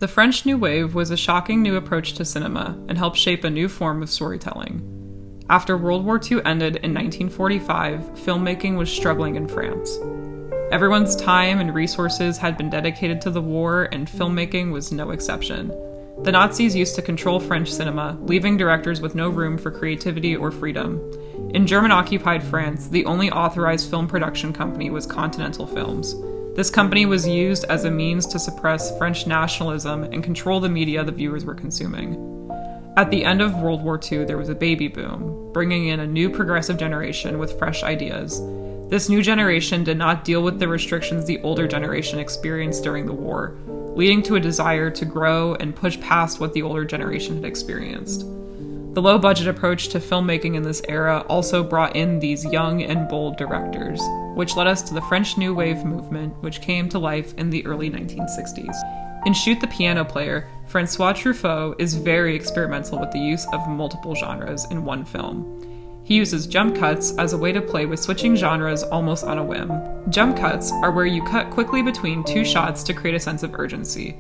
The French New Wave was a shocking new approach to cinema and helped shape a new form of storytelling. After World War II ended in 1945, filmmaking was struggling in France. Everyone's time and resources had been dedicated to the war, and filmmaking was no exception. The Nazis used to control French cinema, leaving directors with no room for creativity or freedom. In German-occupied France, the only authorized film production company was Continental Films. This company was used as a means to suppress French nationalism and control the media the viewers were consuming. At the end of World War II, there was a baby boom, bringing in a new progressive generation with fresh ideas. This new generation did not deal with the restrictions the older generation experienced during the war, leading to a desire to grow and push past what the older generation had experienced. The low-budget approach to filmmaking in this era also brought in these young and bold directors, which led us to the French New Wave movement, which came to life in the early 1960s. In Shoot the Piano Player, Francois Truffaut is very experimental with the use of multiple genres in one film. He uses jump cuts as a way to play with switching genres almost on a whim. Jump cuts are where you cut quickly between two shots to create a sense of urgency,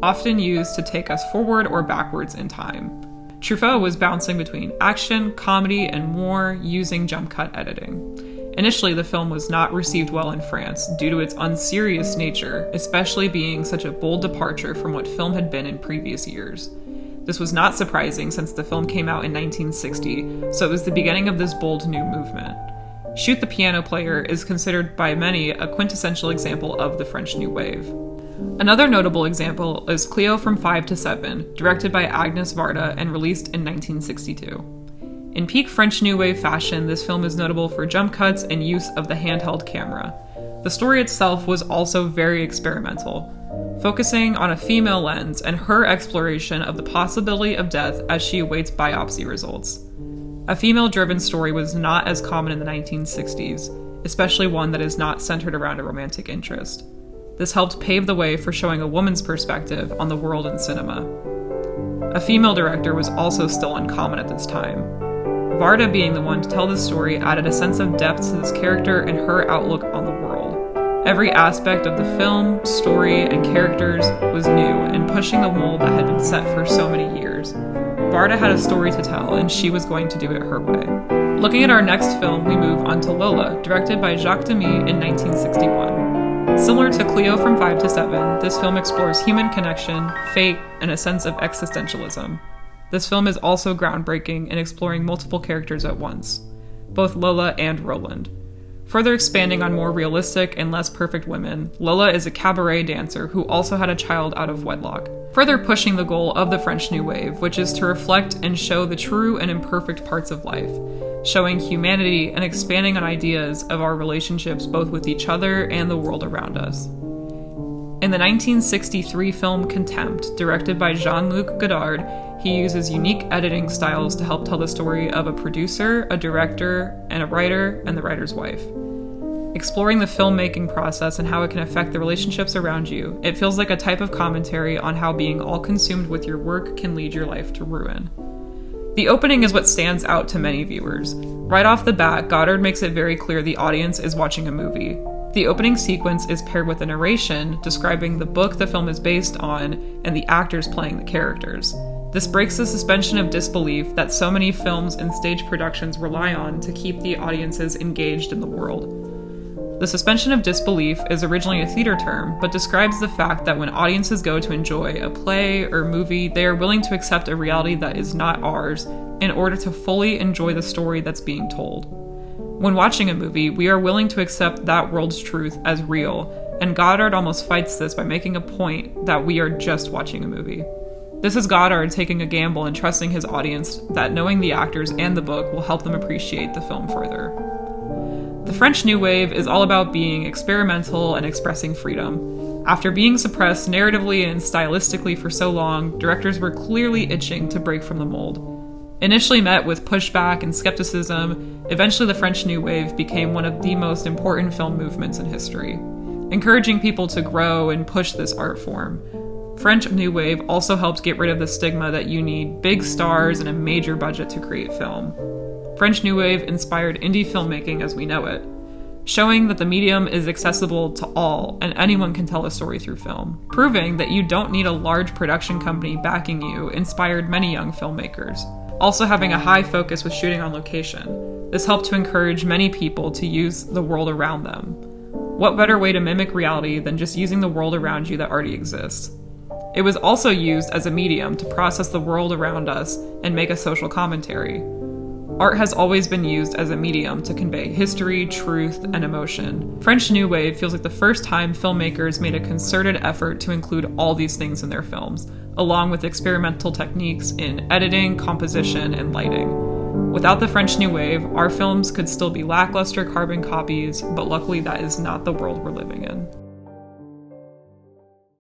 often used to take us forward or backwards in time. Truffaut was bouncing between action, comedy, and war using jump cut editing. Initially, the film was not received well in France due to its unserious nature, especially being such a bold departure from what film had been in previous years. This was not surprising since the film came out in 1960, so it was the beginning of this bold new movement. Shoot the Piano Player is considered by many a quintessential example of the French New Wave. Another notable example is Cleo from 5 to 7, directed by Agnès Varda and released in 1962. In peak French New Wave fashion, this film is notable for jump cuts and use of the handheld camera. The story itself was also very experimental, focusing on a female lens and her exploration of the possibility of death as she awaits biopsy results. A female-driven story was not as common in the 1960s, especially one that is not centered around a romantic interest. This helped pave the way for showing a woman's perspective on the world in cinema. A female director was also still uncommon at this time. Varda being the one to tell this story added a sense of depth to this character and her outlook on the world. Every aspect of the film, story, and characters was new and pushing the mold that had been set for so many years. Varda had a story to tell, and she was going to do it her way. Looking at our next film, we move on to Lola, directed by Jacques Demy in 1961. Similar to Cleo from 5 to 7, this film explores human connection, fate, and a sense of existentialism. This film is also groundbreaking in exploring multiple characters at once, both Lola and Roland. Further expanding on more realistic and less perfect women, Lola is a cabaret dancer who also had a child out of wedlock, further pushing the goal of the French New Wave, which is to reflect and show the true and imperfect parts of life, showing humanity and expanding on ideas of our relationships both with each other and the world around us. In the 1963 film Contempt, directed by Jean-Luc Godard, he uses unique editing styles to help tell the story of a producer, a director, and a writer, and the writer's wife. Exploring the filmmaking process and how it can affect the relationships around you, it feels like a type of commentary on how being all consumed with your work can lead your life to ruin. The opening is what stands out to many viewers. Right off the bat, Godard makes it very clear the audience is watching a movie. The opening sequence is paired with a narration describing the book the film is based on and the actors playing the characters. This breaks the suspension of disbelief that so many films and stage productions rely on to keep the audiences engaged in the world. The suspension of disbelief is originally a theater term, but describes the fact that when audiences go to enjoy a play or movie, they are willing to accept a reality that is not ours in order to fully enjoy the story that's being told. When watching a movie, we are willing to accept that world's truth as real, and Godard almost fights this by making a point that we are just watching a movie. This is Godard taking a gamble and trusting his audience that knowing the actors and the book will help them appreciate the film further. The French New Wave is all about being experimental and expressing freedom. After being suppressed narratively and stylistically for so long, directors were clearly itching to break from the mold. Initially met with pushback and skepticism, eventually the French New Wave became one of the most important film movements in history, encouraging people to grow and push this art form. French New Wave also helped get rid of the stigma that you need big stars and a major budget to create film. French New Wave inspired indie filmmaking as we know it. showing that the medium is accessible to all and anyone can tell a story through film. Proving that you don't need a large production company backing you inspired many young filmmakers. Also having a high focus with shooting on location. This helped to encourage many people to use the world around them. What better way to mimic reality than just using the world around you that already exists? It was also used as a medium to process the world around us and make a social commentary. Art has always been used as a medium to convey history, truth, and emotion. French New Wave feels like the first time filmmakers made a concerted effort to include all these things in their films, along with experimental techniques in editing, composition, and lighting. Without the French New Wave, our films could still be lackluster carbon copies, but luckily that is not the world we're living in.